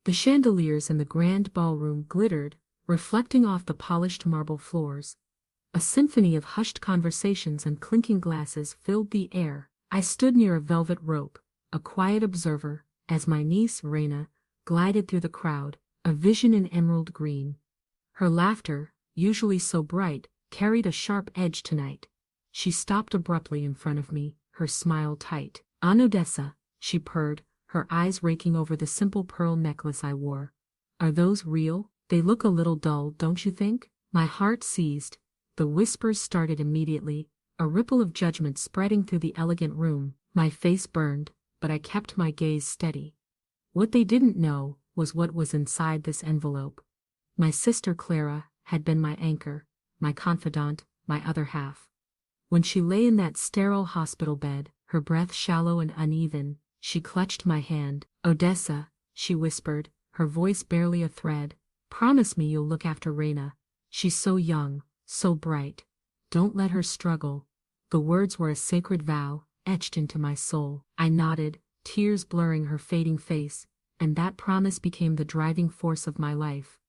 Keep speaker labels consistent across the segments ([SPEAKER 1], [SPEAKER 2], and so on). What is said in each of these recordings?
[SPEAKER 1] The chandeliers in the grand ballroom glittered, reflecting off the polished marble floors. A symphony of hushed conversations and clinking glasses filled the air. I stood near a velvet rope, a quiet observer, as my niece, Reina, glided through the crowd, a vision in emerald green. Her laughter, usually so bright, carried a sharp edge tonight. She stopped abruptly in front of me, her smile tight. "Aunt Odessa," she purred, her eyes raking over the simple pearl necklace I wore. "Are those real? They look a little dull, don't you think?" My heart seized. The whispers started immediately, a ripple of judgment spreading through the elegant room. My face burned, but I kept my gaze steady. What they didn't know was what was inside this envelope. My sister Clara had been my anchor, my confidant, my other half. When she lay in that sterile hospital bed, her breath shallow and uneven, she clutched my hand. "Odessa," she whispered, her voice barely a thread, "promise me you'll look after Reina. She's so young, so bright. Don't let her struggle." The words were a sacred vow, etched into my soul. I nodded, tears blurring her fading face, and that promise became the driving force of my life.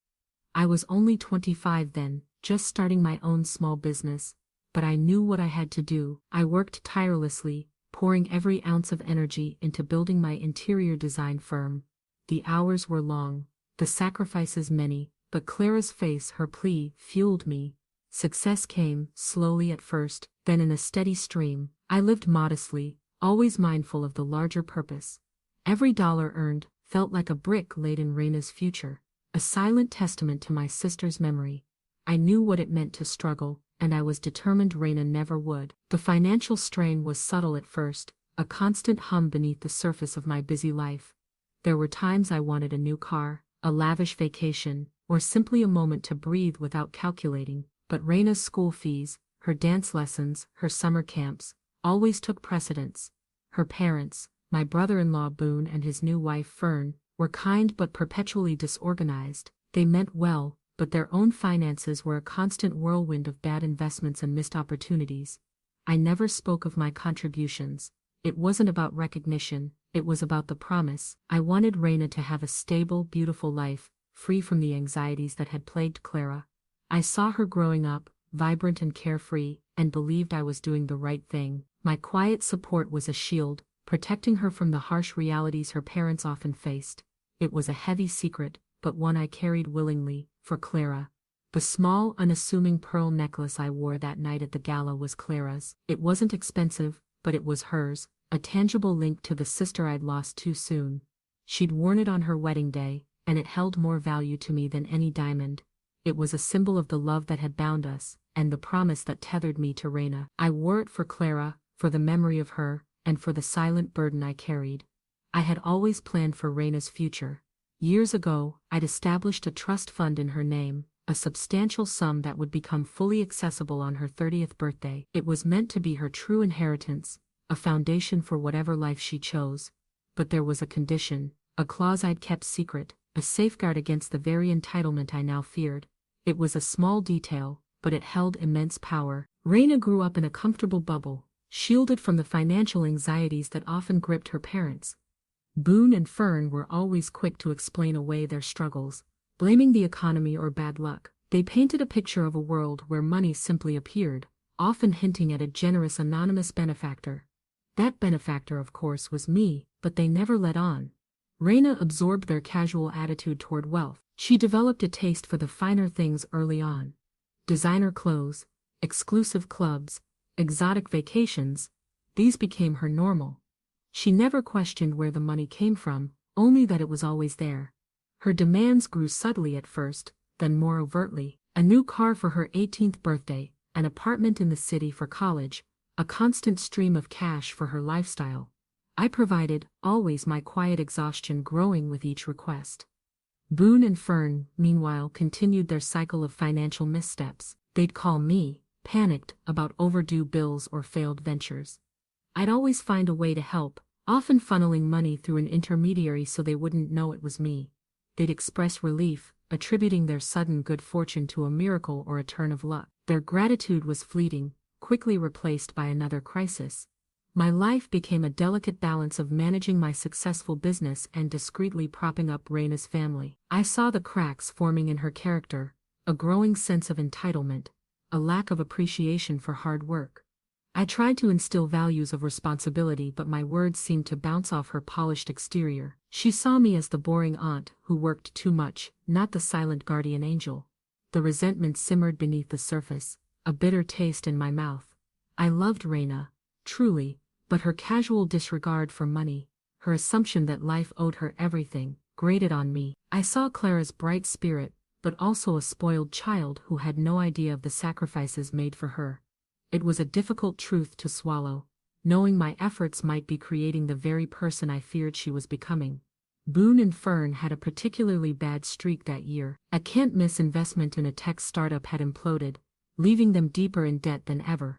[SPEAKER 1] I was only 25 then, just starting my own small business, but I knew what I had to do. I worked tirelessly, pouring every ounce of energy into building my interior design firm. The hours were long, the sacrifices many, but Clara's face, her plea, fueled me. Success came, slowly at first, then in a steady stream. I lived modestly, always mindful of the larger purpose. Every dollar earned felt like a brick laid in Reina's future, a silent testament to my sister's memory. I knew what it meant to struggle, and I was determined Reina never would. The financial strain was subtle at first, a constant hum beneath the surface of my busy life. There were times I wanted a new car, a lavish vacation, or simply a moment to breathe without calculating, but Reina's school fees, her dance lessons, her summer camps, always took precedence. Her parents, my brother-in-law Boone and his new wife Fern, were kind but perpetually disorganized. They meant well, but their own finances were a constant whirlwind of bad investments and missed opportunities. I never spoke of my contributions. It wasn't about recognition, it was about the promise. I wanted Reina to have a stable, beautiful life, free from the anxieties that had plagued Clara. I saw her growing up, vibrant and carefree, and believed I was doing the right thing. My quiet support was a shield, protecting her from the harsh realities her parents often faced. It was a heavy secret, but one I carried willingly, for Clara. The small, unassuming pearl necklace I wore that night at the gala was Clara's. It wasn't expensive, but it was hers, a tangible link to the sister I'd lost too soon. She'd worn it on her wedding day, and it held more value to me than any diamond. It was a symbol of the love that had bound us, and the promise that tethered me to Reina. I wore it for Clara, for the memory of her, and for the silent burden I carried. I had always planned for Reina's future. Years ago, I'd established a trust fund in her name, a substantial sum that would become fully accessible on her 30th birthday. It was meant to be her true inheritance, a foundation for whatever life she chose. But there was a condition, a clause I'd kept secret, a safeguard against the very entitlement I now feared. It was a small detail, but it held immense power. Reina grew up in a comfortable bubble, shielded from the financial anxieties that often gripped her parents. Boone and Fern were always quick to explain away their struggles, blaming the economy or bad luck. They painted a picture of a world where money simply appeared, often hinting at a generous anonymous benefactor. That benefactor, of course, was me, but they never let on. Reina absorbed their casual attitude toward wealth. She developed a taste for the finer things early on. Designer clothes, exclusive clubs, exotic vacations, these became her normal. She never questioned where the money came from, only that it was always there. Her demands grew subtly at first, then more overtly. A new car for her 18th birthday, an apartment in the city for college, a constant stream of cash for her lifestyle. I provided, always, my quiet exhaustion growing with each request. Boone and Fern, meanwhile, continued their cycle of financial missteps. They'd call me, panicked about overdue bills or failed ventures. I'd always find a way to help, often funneling money through an intermediary so they wouldn't know it was me. They'd express relief, attributing their sudden good fortune to a miracle or a turn of luck. Their gratitude was fleeting, quickly replaced by another crisis. My life became a delicate balance of managing my successful business and discreetly propping up Raina's family. I saw the cracks forming in her character, a growing sense of entitlement, a lack of appreciation for hard work. I tried to instill values of responsibility, but my words seemed to bounce off her polished exterior. She saw me as the boring aunt who worked too much, not the silent guardian angel. The resentment simmered beneath the surface, a bitter taste in my mouth. I loved Raina, truly, but her casual disregard for money, her assumption that life owed her everything, grated on me. I saw Clara's bright spirit, but also a spoiled child who had no idea of the sacrifices made for her. It was a difficult truth to swallow, knowing my efforts might be creating the very person I feared she was becoming. Boone and Fern had a particularly bad streak that year. A can't-miss investment in a tech startup had imploded, leaving them deeper in debt than ever.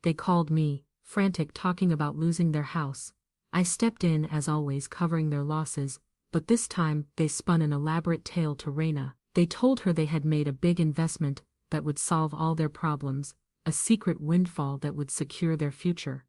[SPEAKER 1] They called me, frantic, talking about losing their house. I stepped in, as always, covering their losses, but this time they spun an elaborate tale to Raina. They told her they had made a big investment that would solve all their problems, a secret windfall that would secure their future.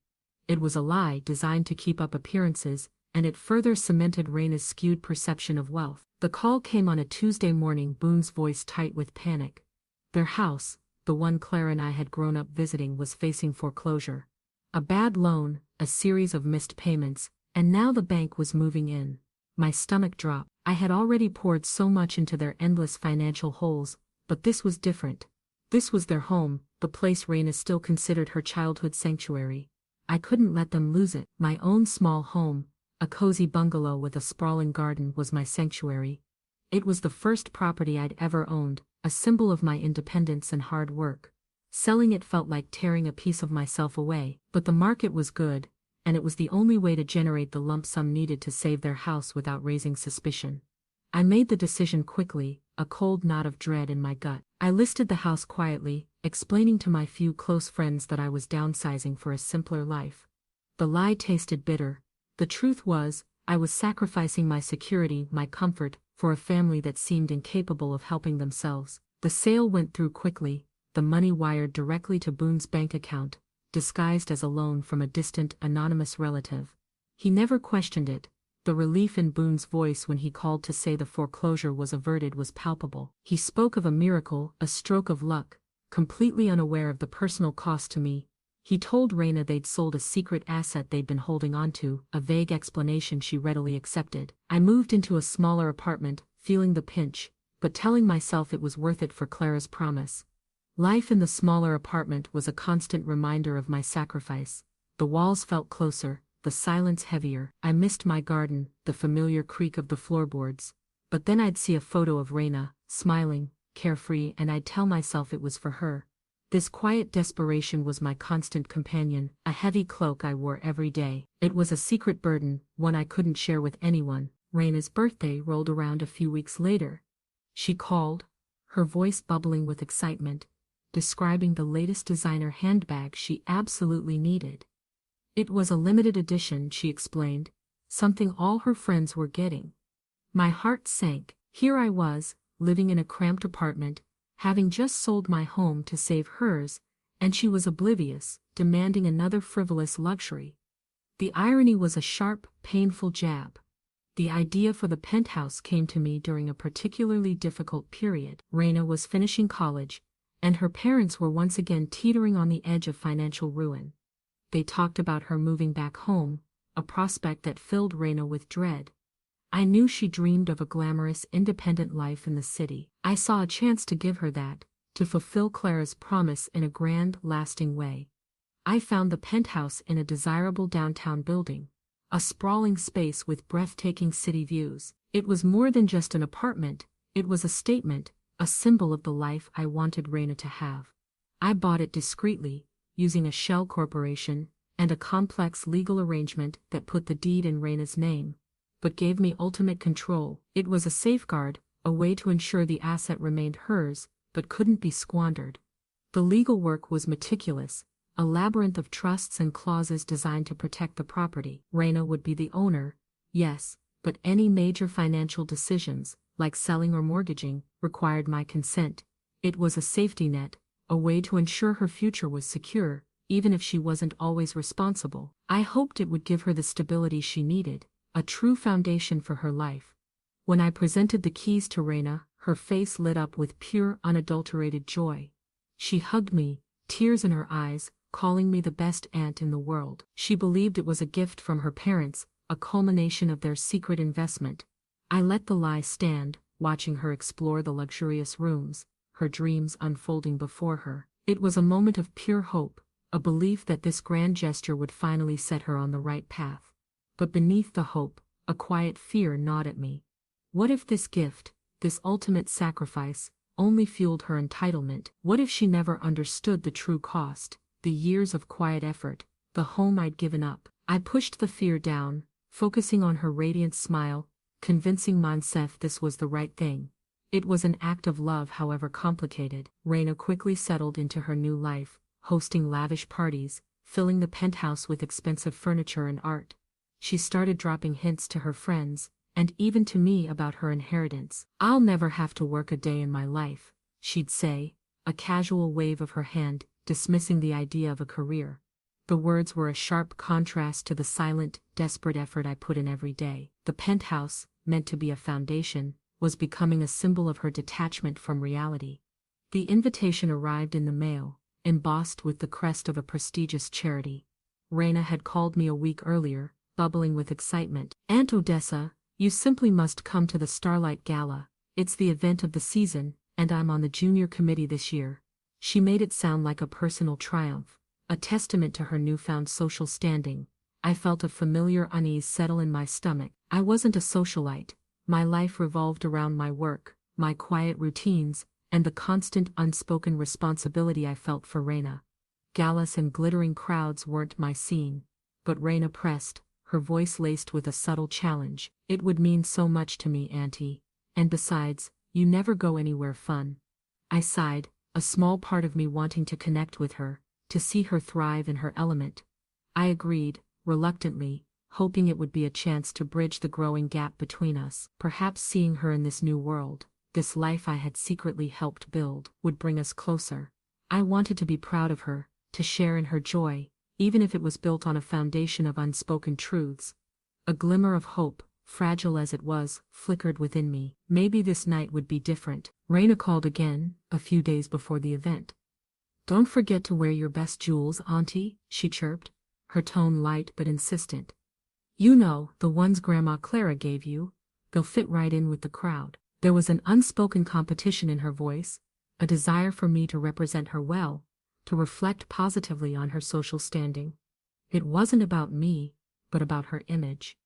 [SPEAKER 1] It was a lie designed to keep up appearances, and it further cemented Raina's skewed perception of wealth. The call came on a Tuesday morning, Boone's voice tight with panic. Their house, the one Clara and I had grown up visiting, was facing foreclosure. A bad loan, a series of missed payments, and now the bank was moving in. My stomach dropped. I had already poured so much into their endless financial holes, but this was different. This was their home, the place Raina still considered her childhood sanctuary. I couldn't let them lose it. My own small home, a cozy bungalow with a sprawling garden, was my sanctuary. It was the first property I'd ever owned, a symbol of my independence and hard work. Selling it felt like tearing a piece of myself away, but the market was good, and it was the only way to generate the lump sum needed to save their house without raising suspicion. I made the decision quickly, a cold knot of dread in my gut. I listed the house quietly, explaining to my few close friends that I was downsizing for a simpler life. The lie tasted bitter. The truth was, I was sacrificing my security, my comfort, for a family that seemed incapable of helping themselves. The sale went through quickly, the money wired directly to Boone's bank account, disguised as a loan from a distant, anonymous relative. He never questioned it. The relief in Boone's voice when he called to say the foreclosure was averted was palpable. He spoke of a miracle, a stroke of luck, completely unaware of the personal cost to me. He told Raina they'd sold a secret asset they'd been holding onto, a vague explanation she readily accepted. I moved into a smaller apartment, feeling the pinch, but telling myself it was worth it for Clara's promise. Life in the smaller apartment was a constant reminder of my sacrifice. The walls felt closer, the silence heavier. I missed my garden, the familiar creak of the floorboards. But then I'd see a photo of Raina, smiling, carefree, and I'd tell myself it was for her. This quiet desperation was my constant companion, a heavy cloak I wore every day. It was a secret burden, one I couldn't share with anyone. Raina's birthday rolled around a few weeks later. She called, her voice bubbling with excitement, describing the latest designer handbag she absolutely needed. It was a limited edition, she explained, something all her friends were getting. My heart sank. Here I was, living in a cramped apartment, having just sold my home to save hers, and she was oblivious, demanding another frivolous luxury. The irony was a sharp, painful jab. The idea for the penthouse came to me during a particularly difficult period. Raina was finishing college, and her parents were once again teetering on the edge of financial ruin. They talked about her moving back home, a prospect that filled Raina with dread. I knew she dreamed of a glamorous, independent life in the city. I saw a chance to give her that, to fulfill Clara's promise in a grand, lasting way. I found the penthouse in a desirable downtown building, a sprawling space with breathtaking city views. It was more than just an apartment, it was a statement, a symbol of the life I wanted Raina to have. I bought it discreetly, using a shell corporation and a complex legal arrangement that put the deed in Raina's name, but gave me ultimate control. It was a safeguard, a way to ensure the asset remained hers, but couldn't be squandered. The legal work was meticulous, a labyrinth of trusts and clauses designed to protect the property. Raina would be the owner, yes, but any major financial decisions, like selling or mortgaging, required my consent. It was a safety net, a way to ensure her future was secure, even if she wasn't always responsible. I hoped it would give her the stability she needed, a true foundation for her life. When I presented the keys to Raina, her face lit up with pure, unadulterated joy. She hugged me, tears in her eyes, calling me the best aunt in the world. She believed it was a gift from her parents, a culmination of their secret investment. I let the lie stand, watching her explore the luxurious rooms, her dreams unfolding before her. It was a moment of pure hope, a belief that this grand gesture would finally set her on the right path. But beneath the hope, a quiet fear gnawed at me. What if this gift, this ultimate sacrifice, only fueled her entitlement? What if she never understood the true cost, the years of quiet effort, the home I'd given up? I pushed the fear down, focusing on her radiant smile, convincing Monsef this was the right thing. It was an act of love, however complicated. Raina quickly settled into her new life, hosting lavish parties, filling the penthouse with expensive furniture and art. She started dropping hints to her friends, and even to me about her inheritance. "I'll never have to work a day in my life," she'd say, a casual wave of her hand, dismissing the idea of a career. The words were a sharp contrast to the silent, desperate effort I put in every day. The penthouse, meant to be a foundation, was becoming a symbol of her detachment from reality. The invitation arrived in the mail, embossed with the crest of a prestigious charity. Raina had called me a week earlier, bubbling with excitement. "Aunt Odessa, you simply must come to the Starlight Gala. It's the event of the season, and I'm on the junior committee this year." She made it sound like a personal triumph, a testament to her newfound social standing. I felt a familiar unease settle in my stomach. I wasn't a socialite. My life revolved around my work, my quiet routines, and the constant unspoken responsibility I felt for Raina. Galas and glittering crowds weren't my scene. But Raina pressed, her voice laced with a subtle challenge. "It would mean so much to me, Auntie. And besides, you never go anywhere fun." I sighed, a small part of me wanting to connect with her, to see her thrive in her element. I agreed, reluctantly, hoping it would be a chance to bridge the growing gap between us. Perhaps seeing her in this new world, this life I had secretly helped build, would bring us closer. I wanted to be proud of her, to share in her joy, even if it was built on a foundation of unspoken truths. A glimmer of hope, fragile as it was, flickered within me. Maybe this night would be different. Raina called again, a few days before the event. "Don't forget to wear your best jewels, Auntie," she chirped, her tone light but insistent. "You know, the ones Grandma Clara gave you. They'll fit right in with the crowd." There was an unspoken competition in her voice, a desire for me to represent her well, to reflect positively on her social standing. It wasn't about me, but about her image.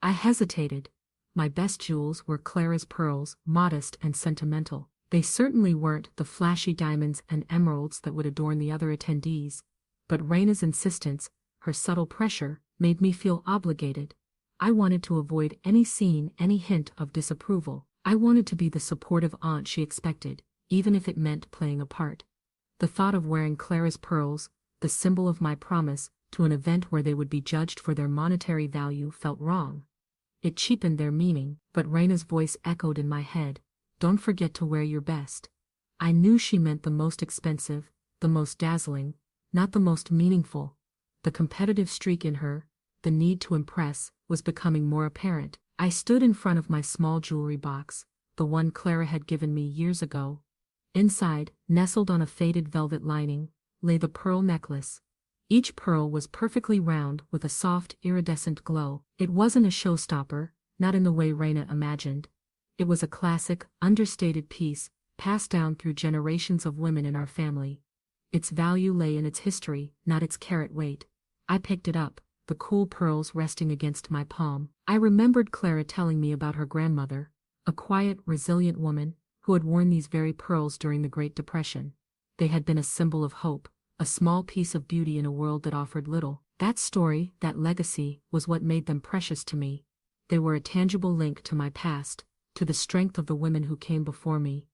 [SPEAKER 1] I hesitated. My best jewels were Clara's pearls, modest and sentimental. They certainly weren't the flashy diamonds and emeralds that would adorn the other attendees. But Raina's insistence, her subtle pressure, made me feel obligated. I wanted to avoid any scene, any hint of disapproval. I wanted to be the supportive aunt she expected, even if it meant playing a part. The thought of wearing Clara's pearls, the symbol of my promise, to an event where they would be judged for their monetary value felt wrong. It cheapened their meaning, but Raina's voice echoed in my head. "Don't forget to wear your best." I knew she meant the most expensive, the most dazzling, not the most meaningful. The competitive streak in her, the need to impress, was becoming more apparent. I stood in front of my small jewelry box, the one Clara had given me years ago. Inside, nestled on a faded velvet lining, lay the pearl necklace. Each pearl was perfectly round with a soft, iridescent glow. It wasn't a showstopper, not in the way Raina imagined. It was a classic, understated piece, passed down through generations of women in our family. Its value lay in its history, not its carat weight. I picked it up, the cool pearls resting against my palm. I remembered Clara telling me about her grandmother, a quiet, resilient woman, who had worn these very pearls during the Great Depression. They had been a symbol of hope, a small piece of beauty in a world that offered little. That story, that legacy, was what made them precious to me. They were a tangible link to my past, to the strength of the women who came before me.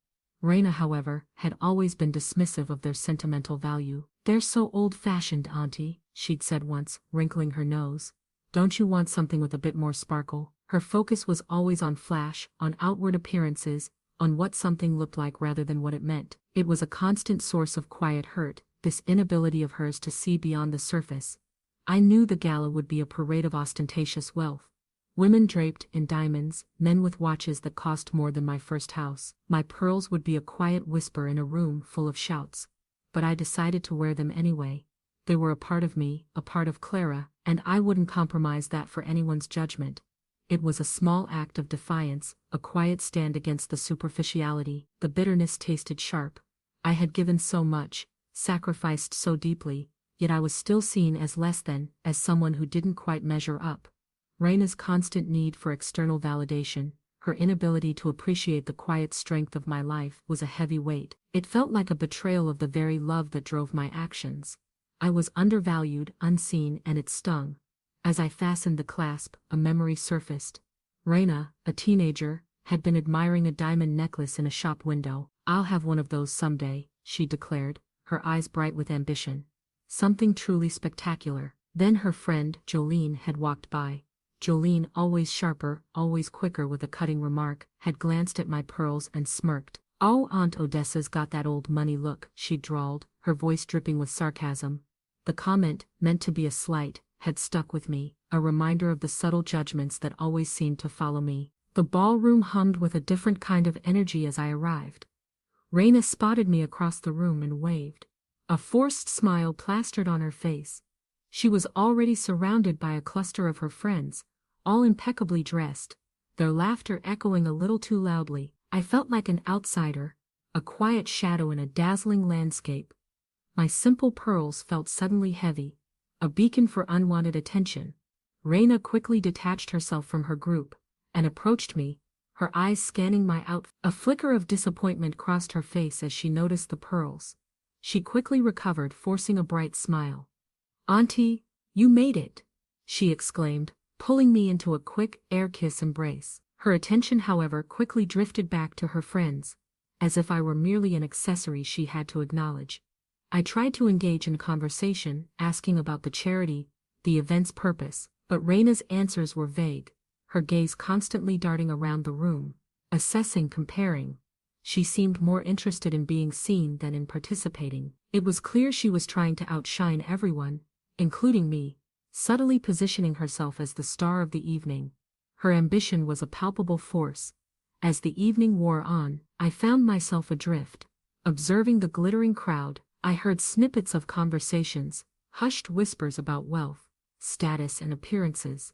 [SPEAKER 1] Raina, however, had always been dismissive of their sentimental value. "They're so old-fashioned, Auntie," she'd said once, wrinkling her nose. "Don't you want something with a bit more sparkle?" Her focus was always on flash, on outward appearances, on what something looked like rather than what it meant. It was a constant source of quiet hurt, this inability of hers to see beyond the surface. I knew the gala would be a parade of ostentatious wealth. Women draped in diamonds, men with watches that cost more than my first house. My pearls would be a quiet whisper in a room full of shouts. But I decided to wear them anyway. They were a part of me, a part of Clara, and I wouldn't compromise that for anyone's judgment. It was a small act of defiance, a quiet stand against the superficiality. The bitterness tasted sharp. I had given so much, sacrificed so deeply, yet I was still seen as less than, as someone who didn't quite measure up. Raina's constant need for external validation, her inability to appreciate the quiet strength of my life, was a heavy weight. It felt like a betrayal of the very love that drove my actions. I was undervalued, unseen, and it stung. As I fastened the clasp, a memory surfaced. Raina, a teenager, had been admiring a diamond necklace in a shop window. "I'll have one of those someday," she declared, her eyes bright with ambition. Something truly spectacular. Then her friend, Jolene, had walked by. Jolene, always sharper, always quicker with a cutting remark, had glanced at my pearls and smirked. "Oh, Aunt Odessa's got that old money look," she drawled, her voice dripping with sarcasm. The comment, meant to be a slight, had stuck with me, a reminder of the subtle judgments that always seemed to follow me. The ballroom hummed with a different kind of energy as I arrived. Raina spotted me across the room and waved. A forced smile plastered on her face. She was already surrounded by a cluster of her friends, all impeccably dressed, their laughter echoing a little too loudly. I felt like an outsider, a quiet shadow in a dazzling landscape. My simple pearls felt suddenly heavy, a beacon for unwanted attention. Raina quickly detached herself from her group and approached me, her eyes scanning my outfit. A flicker of disappointment crossed her face as she noticed the pearls. She quickly recovered, forcing a bright smile. "Auntie, you made it!" she exclaimed, pulling me into a quick, air-kiss embrace. Her attention, however, quickly drifted back to her friends, as if I were merely an accessory she had to acknowledge. I tried to engage in conversation, asking about the charity, the event's purpose, but Raina's answers were vague, her gaze constantly darting around the room, assessing, comparing. She seemed more interested in being seen than in participating. It was clear she was trying to outshine everyone, including me, subtly positioning herself as the star of the evening. Her ambition was a palpable force. As the evening wore on, I found myself adrift. Observing the glittering crowd, I heard snippets of conversations, hushed whispers about wealth, status, and appearances.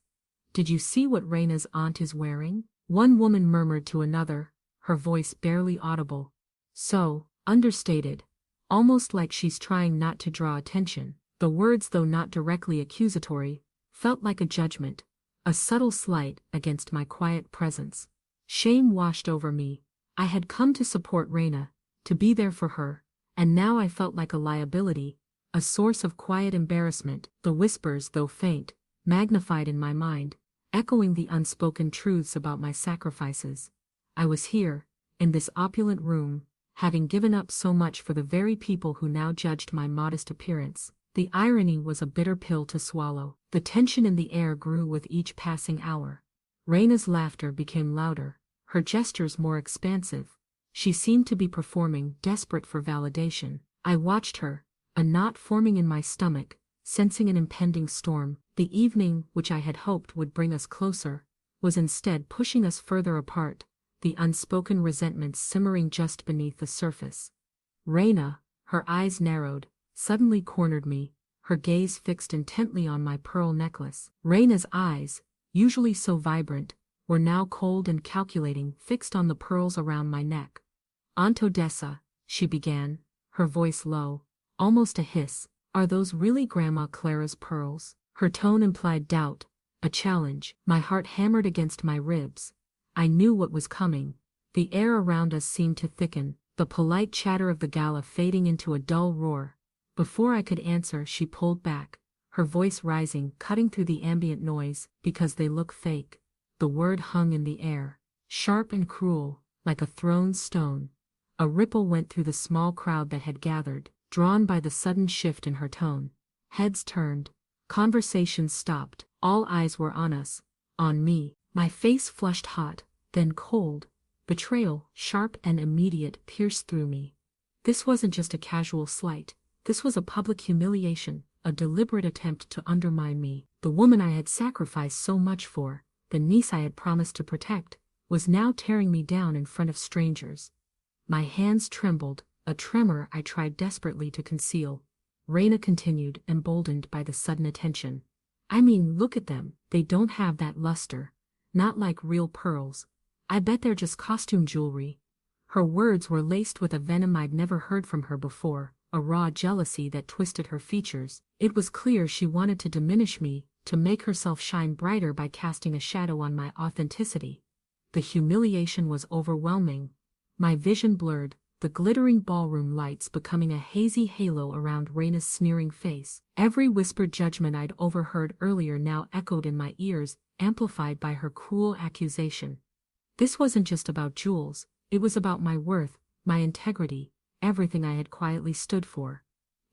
[SPEAKER 1] "Did you see what Raina's aunt is wearing?" one woman murmured to another, her voice barely audible. So, understated, almost like she's trying not to draw attention. The words, though not directly accusatory, felt like a judgment, a subtle slight against my quiet presence. Shame washed over me. I had come to support Raina, to be there for her, and now I felt like a liability, a source of quiet embarrassment. The whispers, though faint, magnified in my mind, echoing the unspoken truths about my sacrifices. I was here, in this opulent room, having given up so much for the very people who now judged my modest appearance. The irony was a bitter pill to swallow. The tension in the air grew with each passing hour. Raina's laughter became louder, her gestures more expansive. She seemed to be performing, desperate for validation. I watched her, a knot forming in my stomach, sensing an impending storm. The evening, which I had hoped would bring us closer, was instead pushing us further apart, the unspoken resentment simmering just beneath the surface. Raina, her eyes narrowed, suddenly cornered me, her gaze fixed intently on my pearl necklace. Raina's eyes, usually so vibrant, were now cold and calculating, fixed on the pearls around my neck. "Aunt Odessa," she began, her voice low, almost a hiss, "are those really Grandma Clara's pearls?" Her tone implied doubt, a challenge. My heart hammered against my ribs. I knew what was coming. The air around us seemed to thicken, the polite chatter of the gala fading into a dull roar. Before I could answer, she pulled back, her voice rising, cutting through the ambient noise. "Because they look fake." The word hung in the air, sharp and cruel, like a thrown stone. A ripple went through the small crowd that had gathered, drawn by the sudden shift in her tone. Heads turned, conversations stopped, all eyes were on us, on me. My face flushed hot, then cold. Betrayal, sharp and immediate, pierced through me. This wasn't just a casual slight. This was a public humiliation, a deliberate attempt to undermine me. The woman I had sacrificed so much for, the niece I had promised to protect, was now tearing me down in front of strangers. My hands trembled, a tremor I tried desperately to conceal. Raina continued, emboldened by the sudden attention. I mean, look at them, they don't have that luster. Not like real pearls. I bet they're just costume jewelry. Her words were laced with a venom I'd never heard from her before, a raw jealousy that twisted her features. It was clear she wanted to diminish me, to make herself shine brighter by casting a shadow on my authenticity. The humiliation was overwhelming. My vision blurred, the glittering ballroom lights becoming a hazy halo around Raina's sneering face. Every whispered judgment I'd overheard earlier now echoed in my ears, amplified by her cruel accusation. This wasn't just about jewels, it was about my worth, my integrity, everything I had quietly stood for.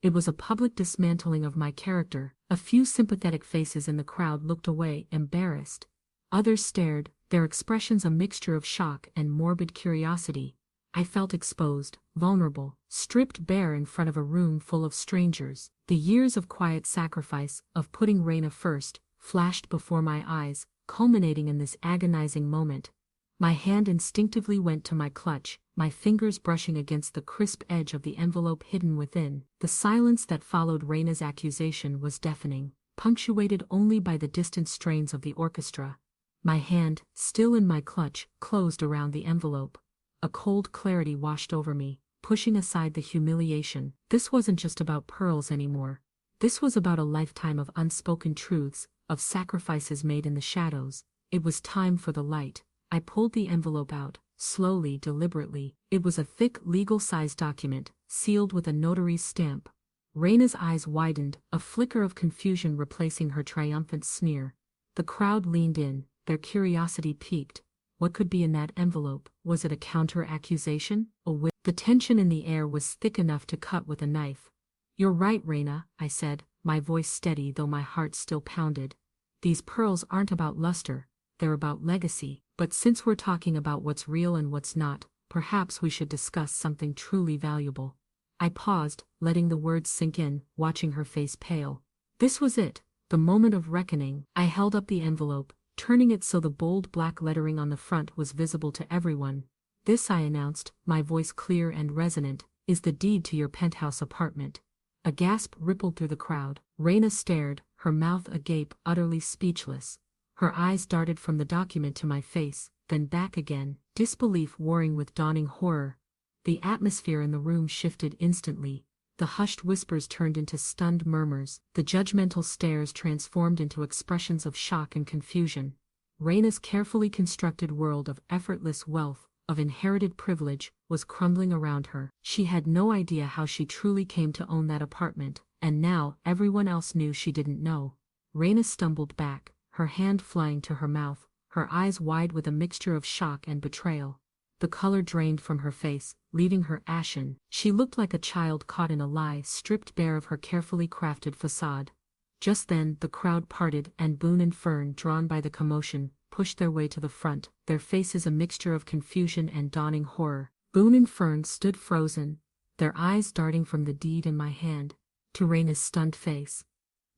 [SPEAKER 1] It was a public dismantling of my character. A few sympathetic faces in the crowd looked away, embarrassed. Others stared, their expressions a mixture of shock and morbid curiosity. I felt exposed, vulnerable, stripped bare in front of a room full of strangers. The years of quiet sacrifice, of putting Raina first, flashed before my eyes, culminating in this agonizing moment. My hand instinctively went to my clutch, my fingers brushing against the crisp edge of the envelope hidden within. The silence that followed Raina's accusation was deafening, punctuated only by the distant strains of the orchestra. My hand, still in my clutch, closed around the envelope. A cold clarity washed over me, pushing aside the humiliation. This wasn't just about pearls anymore. This was about a lifetime of unspoken truths, of sacrifices made in the shadows. It was time for the light. I pulled the envelope out, slowly, deliberately. It was a thick, legal-sized document, sealed with a notary's stamp. Raina's eyes widened, a flicker of confusion replacing her triumphant sneer. The crowd leaned in, their curiosity piqued. What could be in that envelope? Was it a counter-accusation? The tension in the air was thick enough to cut with a knife. "You're right, Raina," I said, my voice steady though my heart still pounded. "These pearls aren't about luster, they're about legacy. But since we're talking about what's real and what's not, perhaps we should discuss something truly valuable." I paused, letting the words sink in, watching her face pale. This was it, the moment of reckoning. I held up the envelope, turning it so the bold black lettering on the front was visible to everyone. "This," I announced, my voice clear and resonant, "is the deed to your penthouse apartment." A gasp rippled through the crowd. Raina stared, her mouth agape, utterly speechless. Her eyes darted from the document to my face, then back again, disbelief warring with dawning horror. The atmosphere in the room shifted instantly. The hushed whispers turned into stunned murmurs, the judgmental stares transformed into expressions of shock and confusion. Raina's carefully constructed world of effortless wealth, of inherited privilege, was crumbling around her. She had no idea how she truly came to own that apartment, and now everyone else knew she didn't know. Raina stumbled back, her hand flying to her mouth, her eyes wide with a mixture of shock and betrayal. The color drained from her face, leaving her ashen. She looked like a child caught in a lie, stripped bare of her carefully crafted facade. Just then, the crowd parted and Boone and Fern, drawn by the commotion, pushed their way to the front, their faces a mixture of confusion and dawning horror. Boone and Fern stood frozen, their eyes darting from the deed in my hand to Raina's stunned face.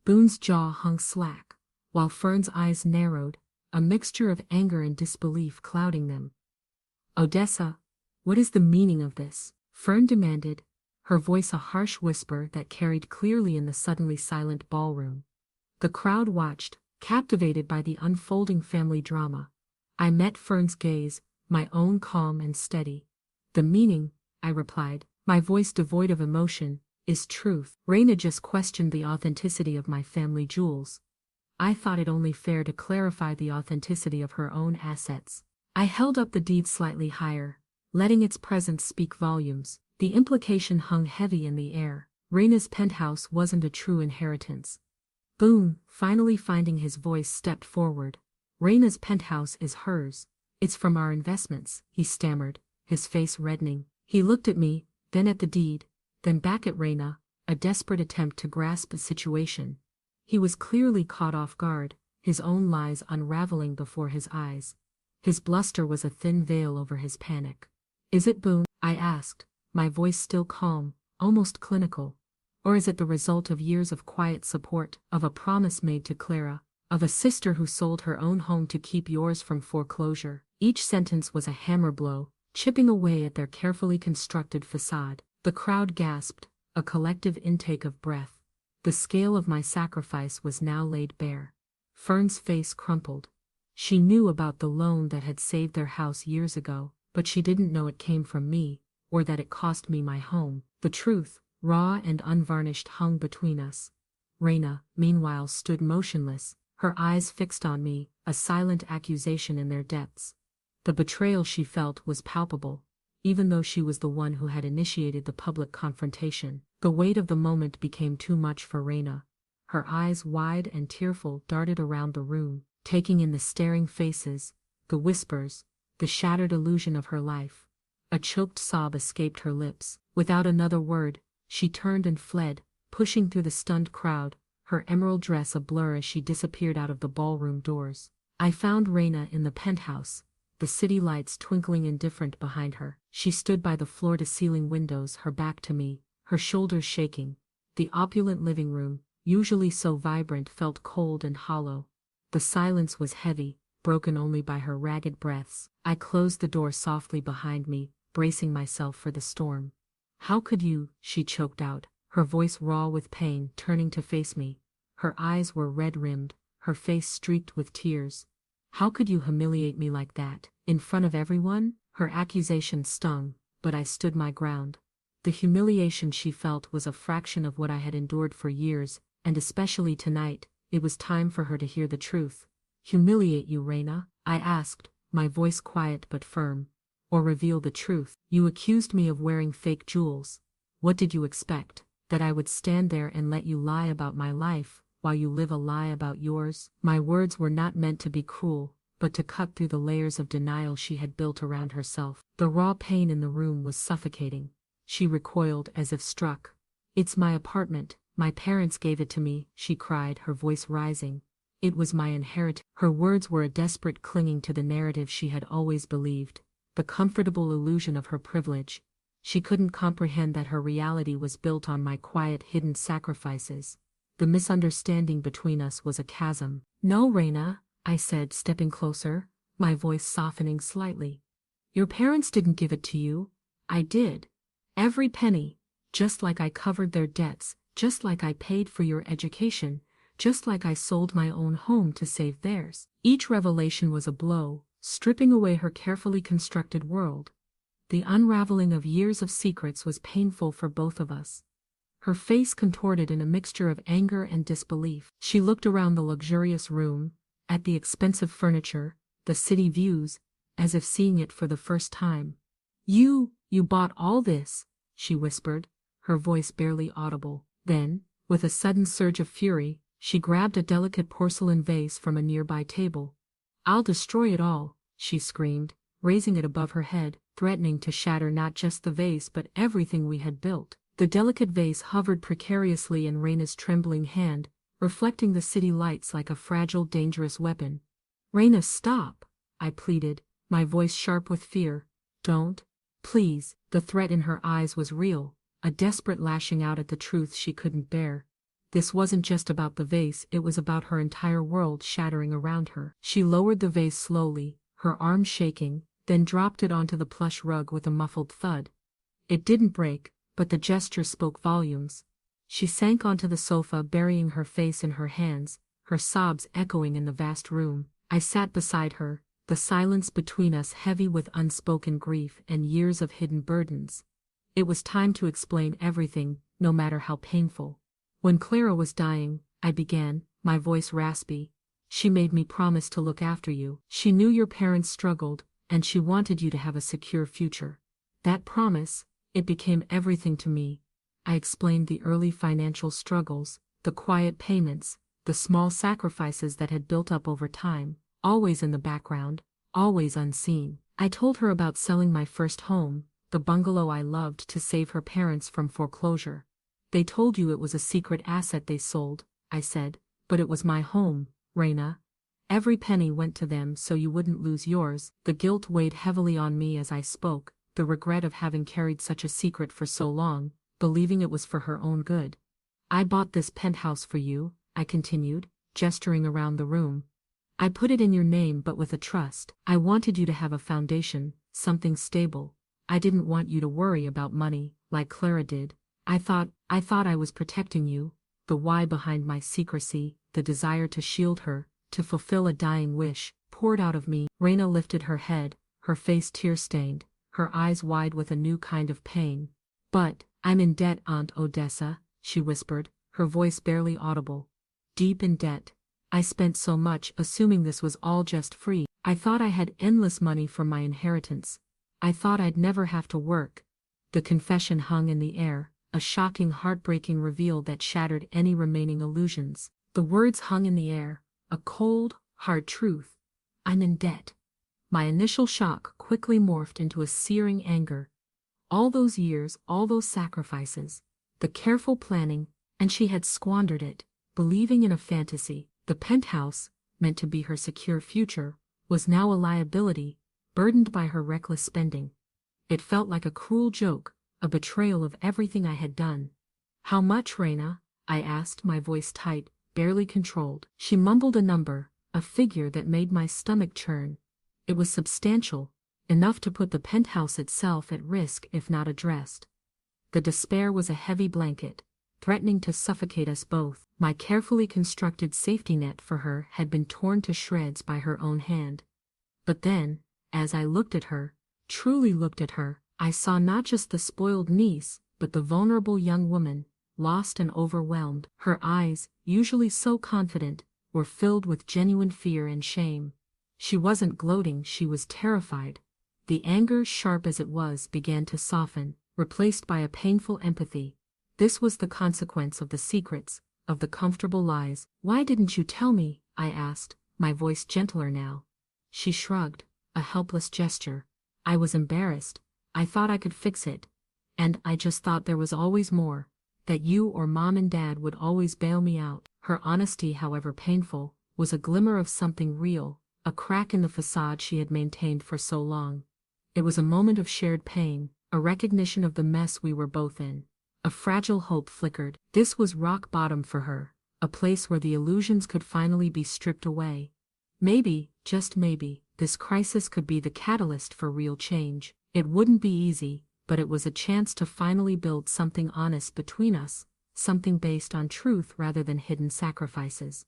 [SPEAKER 1] Boone's jaw hung slack, while Fern's eyes narrowed, a mixture of anger and disbelief clouding them. "Odessa, what is the meaning of this?" Fern demanded, her voice a harsh whisper that carried clearly in the suddenly silent ballroom. The crowd watched, captivated by the unfolding family drama. I met Fern's gaze, my own calm and steady. "The meaning," I replied, my voice devoid of emotion, "is truth. Raina just questioned the authenticity of my family jewels. I thought it only fair to clarify the authenticity of her own assets." I held up the deed slightly higher, letting its presence speak volumes. The implication hung heavy in the air. Raina's penthouse wasn't a true inheritance. Boone, finally finding his voice, stepped forward. "Raina's penthouse is hers. It's from our investments," he stammered, his face reddening. He looked at me, then at the deed, then back at Raina, a desperate attempt to grasp the situation. He was clearly caught off guard, his own lies unraveling before his eyes. His bluster was a thin veil over his panic. "Is it Boone?" I asked, my voice still calm, almost clinical. Or is it the result of years of quiet support, of a promise made to Clara, of a sister who sold her own home to keep yours from foreclosure? Each sentence was a hammer blow, chipping away at their carefully constructed facade. The crowd gasped, a collective intake of breath. The scale of my sacrifice was now laid bare. Fern's face crumpled. She knew about the loan that had saved their house years ago, but she didn't know it came from me, or that it cost me my home. The truth, raw and unvarnished, hung between us. Raina, meanwhile, stood motionless, her eyes fixed on me, a silent accusation in their depths. The betrayal she felt was palpable, even though she was the one who had initiated the public confrontation. The weight of the moment became too much for Raina. Her eyes, wide and tearful, darted around the room, taking in the staring faces, the whispers, the shattered illusion of her life. A choked sob escaped her lips. Without another word, she turned and fled, pushing through the stunned crowd, her emerald dress a blur as she disappeared out of the ballroom doors. I found Raina in the penthouse, the city lights twinkling indifferent behind her. She stood by the floor-to-ceiling windows, her back to me, her shoulders shaking. The opulent living room, usually so vibrant, felt cold and hollow. The silence was heavy, broken only by her ragged breaths. I closed the door softly behind me, bracing myself for the storm. "How could you?" she choked out, her voice raw with pain, turning to face me. Her eyes were red-rimmed, her face streaked with tears. "How could you humiliate me like that, in front of everyone?" Her accusation stung, but I stood my ground. The humiliation she felt was a fraction of what I had endured for years, and especially tonight, it was time for her to hear the truth. "Humiliate you, Raina?" I asked, my voice quiet but firm. "Or reveal the truth? You accused me of wearing fake jewels. What did you expect? That I would stand there and let you lie about my life, while you live a lie about yours?" My words were not meant to be cruel, but to cut through the layers of denial she had built around herself. The raw pain in the room was suffocating. She recoiled as if struck. "It's my apartment. My parents gave it to me," she cried, her voice rising. "It was my inheritance." Her words were a desperate clinging to the narrative she had always believed, the comfortable illusion of her privilege. She couldn't comprehend that her reality was built on my quiet, hidden sacrifices. The misunderstanding between us was a chasm. "No, Raina," I said, stepping closer, my voice softening slightly. "Your parents didn't give it to you. I did. Every penny, just like I covered their debts, just like I paid for your education, just like I sold my own home to save theirs." Each revelation was a blow, stripping away her carefully constructed world. The unraveling of years of secrets was painful for both of us. Her face contorted in a mixture of anger and disbelief. She looked around the luxurious room, at the expensive furniture, the city views, as if seeing it for the first time. You bought all this," she whispered, her voice barely audible. Then, with a sudden surge of fury, she grabbed a delicate porcelain vase from a nearby table. "I'll destroy it all," she screamed, raising it above her head, threatening to shatter not just the vase but everything we had built. The delicate vase hovered precariously in Raina's trembling hand, reflecting the city lights like a fragile, dangerous weapon. "Raina, stop," I pleaded, my voice sharp with fear. "Don't. Please." The threat in her eyes was real, a desperate lashing out at the truth she couldn't bear. This wasn't just about the vase, it was about her entire world shattering around her. She lowered the vase slowly, her arm shaking, then dropped it onto the plush rug with a muffled thud. It didn't break, but the gesture spoke volumes. She sank onto the sofa, burying her face in her hands, her sobs echoing in the vast room. I sat beside her, the silence between us heavy with unspoken grief and years of hidden burdens. It was time to explain everything, no matter how painful. "When Clara was dying," I began, my voice raspy, "she made me promise to look after you. She knew your parents struggled, and she wanted you to have a secure future. That promise, it became everything to me." I explained the early financial struggles, the quiet payments, the small sacrifices that had built up over time, always in the background, always unseen. I told her about selling my first home, the bungalow I loved, to save her parents from foreclosure. "They told you it was a secret asset they sold," I said, "but it was my home, Raina. Every penny went to them so you wouldn't lose yours." The guilt weighed heavily on me as I spoke, the regret of having carried such a secret for so long, believing it was for her own good. I bought this penthouse for you, I continued, gesturing around the room. I put it in your name but with a trust. I wanted you to have a foundation, something stable. I didn't want you to worry about money, like Clara did. I thought I was protecting you. The why behind my secrecy, the desire to shield her, to fulfill a dying wish, poured out of me. Raina lifted her head, her face tear-stained, her eyes wide with a new kind of pain. But, I'm in debt, Aunt Odessa, she whispered, her voice barely audible. Deep in debt. I spent so much assuming this was all just free. I thought I had endless money from my inheritance. I thought I'd never have to work. The confession hung in the air, a shocking, heartbreaking reveal that shattered any remaining illusions. The words hung in the air, a cold, hard truth. I'm in debt. My initial shock quickly morphed into a searing anger. All those years, all those sacrifices, the careful planning, and she had squandered it, believing in a fantasy. The penthouse, meant to be her secure future, was now a liability, burdened by her reckless spending. It felt like a cruel joke, a betrayal of everything I had done. How much, Raina? I asked, my voice tight, barely controlled. She mumbled a number, a figure that made my stomach churn. It was substantial, enough to put the penthouse itself at risk if not addressed. The despair was a heavy blanket, threatening to suffocate us both. My carefully constructed safety net for her had been torn to shreds by her own hand. But then, as I looked at her, truly looked at her, I saw not just the spoiled niece, but the vulnerable young woman, lost and overwhelmed. Her eyes, usually so confident, were filled with genuine fear and shame. She wasn't gloating, she was terrified. The anger, sharp as it was, began to soften, replaced by a painful empathy. This was the consequence of the secrets, of the comfortable lies. Why didn't you tell me? I asked, my voice gentler now. She shrugged, a helpless gesture. I was embarrassed. I thought I could fix it. And I just thought there was always more. That you or Mom and Dad would always bail me out. Her honesty, however painful, was a glimmer of something real, a crack in the facade she had maintained for so long. It was a moment of shared pain, a recognition of the mess we were both in. A fragile hope flickered. This was rock bottom for her, a place where the illusions could finally be stripped away. Maybe, just maybe, this crisis could be the catalyst for real change. It wouldn't be easy, but it was a chance to finally build something honest between us, something based on truth rather than hidden sacrifices.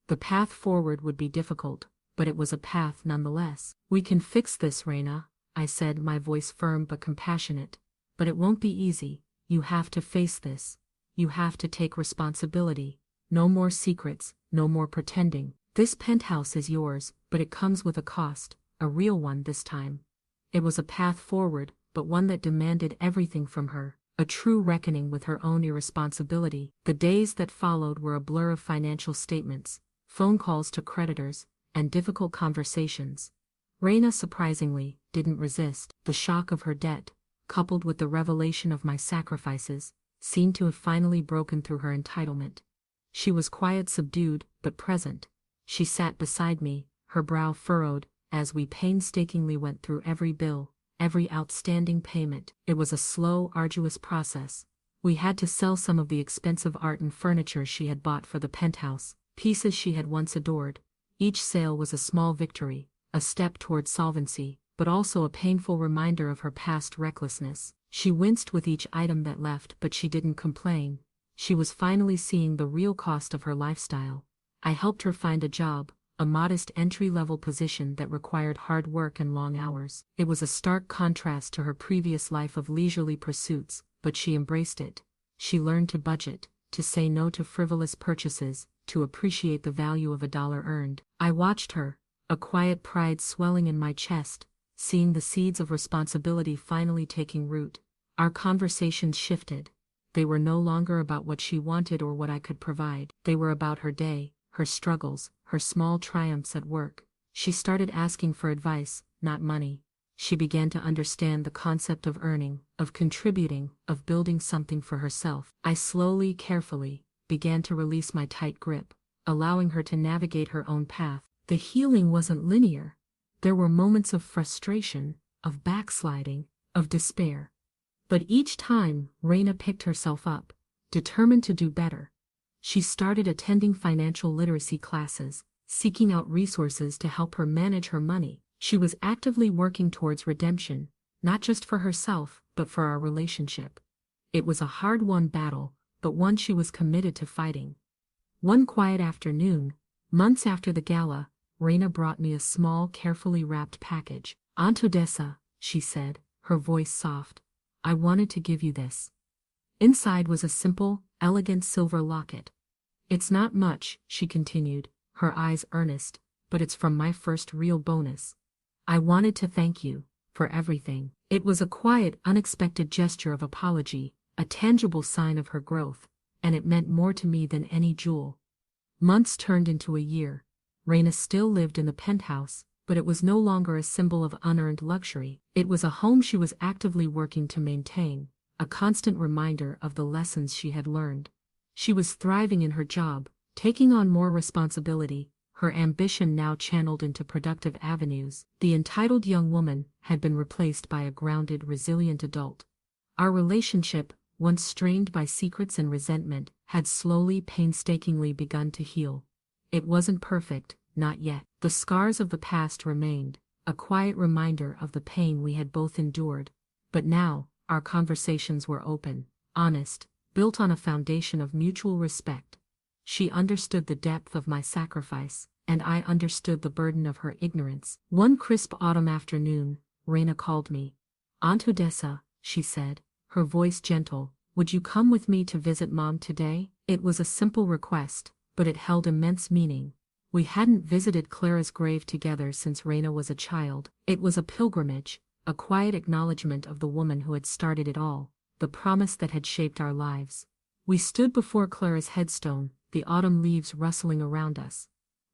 [SPEAKER 1] The path forward would be difficult, but it was a path nonetheless. We can fix this, Raina, I said, my voice firm but compassionate. But it won't be easy. You have to face this. You have to take responsibility. No more secrets, no more pretending. This penthouse is yours, but it comes with a cost, a real one this time. It was a path forward, but one that demanded everything from her, a true reckoning with her own irresponsibility. The days that followed were a blur of financial statements, phone calls to creditors, and difficult conversations. Raina, surprisingly, didn't resist. The shock of her debt, coupled with the revelation of my sacrifices, seemed to have finally broken through her entitlement. She was quiet, subdued, but present. She sat beside me, her brow furrowed, as we painstakingly went through every bill, every outstanding payment. It was a slow, arduous process. We had to sell some of the expensive art and furniture she had bought for the penthouse, pieces she had once adored. Each sale was a small victory, a step toward solvency, but also a painful reminder of her past recklessness. She winced with each item that left, but she didn't complain. She was finally seeing the real cost of her lifestyle. I helped her find a job, a modest entry-level position that required hard work and long hours. It was a stark contrast to her previous life of leisurely pursuits, but she embraced it. She learned to budget, to say no to frivolous purchases, to appreciate the value of a dollar earned. I watched her, a quiet pride swelling in my chest, seeing the seeds of responsibility finally taking root. Our conversations shifted. They were no longer about what she wanted or what I could provide. They were about her day, her struggles, her small triumphs at work. She started asking for advice, not money. She began to understand the concept of earning, of contributing, of building something for herself. I slowly, carefully, began to release my tight grip, allowing her to navigate her own path. The healing wasn't linear. There were moments of frustration, of backsliding, of despair. But each time, Raina picked herself up, determined to do better. She started attending financial literacy classes, seeking out resources to help her manage her money. She was actively working towards redemption, not just for herself, but for our relationship. It was a hard-won battle, but one she was committed to fighting. One quiet afternoon, months after the gala, Reina brought me a small, carefully wrapped package. "Aunt Odessa," she said, her voice soft, "I wanted to give you this." Inside was a simple, elegant silver locket. "It's not much," she continued, her eyes earnest, "but it's from my first real bonus. I wanted to thank you for everything." It was a quiet, unexpected gesture of apology, a tangible sign of her growth, and it meant more to me than any jewel. Months turned into a year. Reina still lived in the penthouse, but it was no longer a symbol of unearned luxury. It was a home she was actively working to maintain, a constant reminder of the lessons she had learned. She was thriving in her job, taking on more responsibility, her ambition now channeled into productive avenues. The entitled young woman had been replaced by a grounded, resilient adult. Our relationship, once strained by secrets and resentment, had slowly, painstakingly begun to heal. It wasn't perfect, not yet. The scars of the past remained, a quiet reminder of the pain we had both endured. But now, our conversations were open, honest, built on a foundation of mutual respect. She understood the depth of my sacrifice, and I understood the burden of her ignorance. One crisp autumn afternoon, Reina called me. "Aunt Odessa," she said, her voice gentle, "would you come with me to visit Mom today?" It was a simple request, but it held immense meaning. We hadn't visited Clara's grave together since Reina was a child. It was a pilgrimage, a quiet acknowledgement of the woman who had started it all, the promise that had shaped our lives. We stood before Clara's headstone, the autumn leaves rustling around us.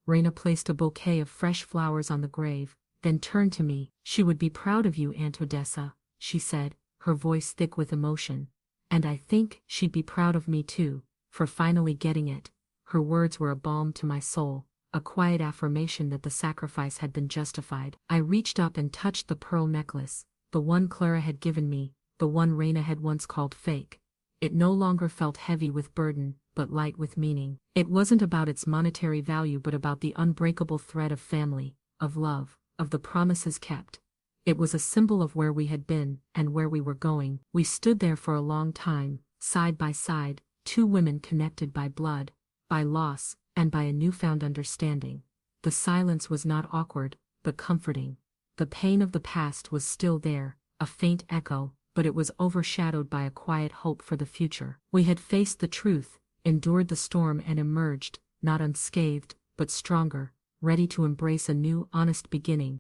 [SPEAKER 1] Reina placed a bouquet of fresh flowers on the grave, then turned to me. "She would be proud of you, Aunt Odessa," she said, her voice thick with emotion. "And I think she'd be proud of me too, for finally getting it." Her words were a balm to my soul, a quiet affirmation that the sacrifice had been justified. I reached up and touched the pearl necklace, the one Clara had given me, the one Reina had once called fake. It no longer felt heavy with burden, but light with meaning. It wasn't about its monetary value but about the unbreakable thread of family, of love, of the promises kept. It was a symbol of where we had been and where we were going. We stood there for a long time, side by side, two women connected by blood, by loss, and by a newfound understanding. The silence was not awkward, but comforting. The pain of the past was still there, a faint echo, but it was overshadowed by a quiet hope for the future. We had faced the truth, endured the storm and emerged, not unscathed, but stronger, ready to embrace a new, honest beginning.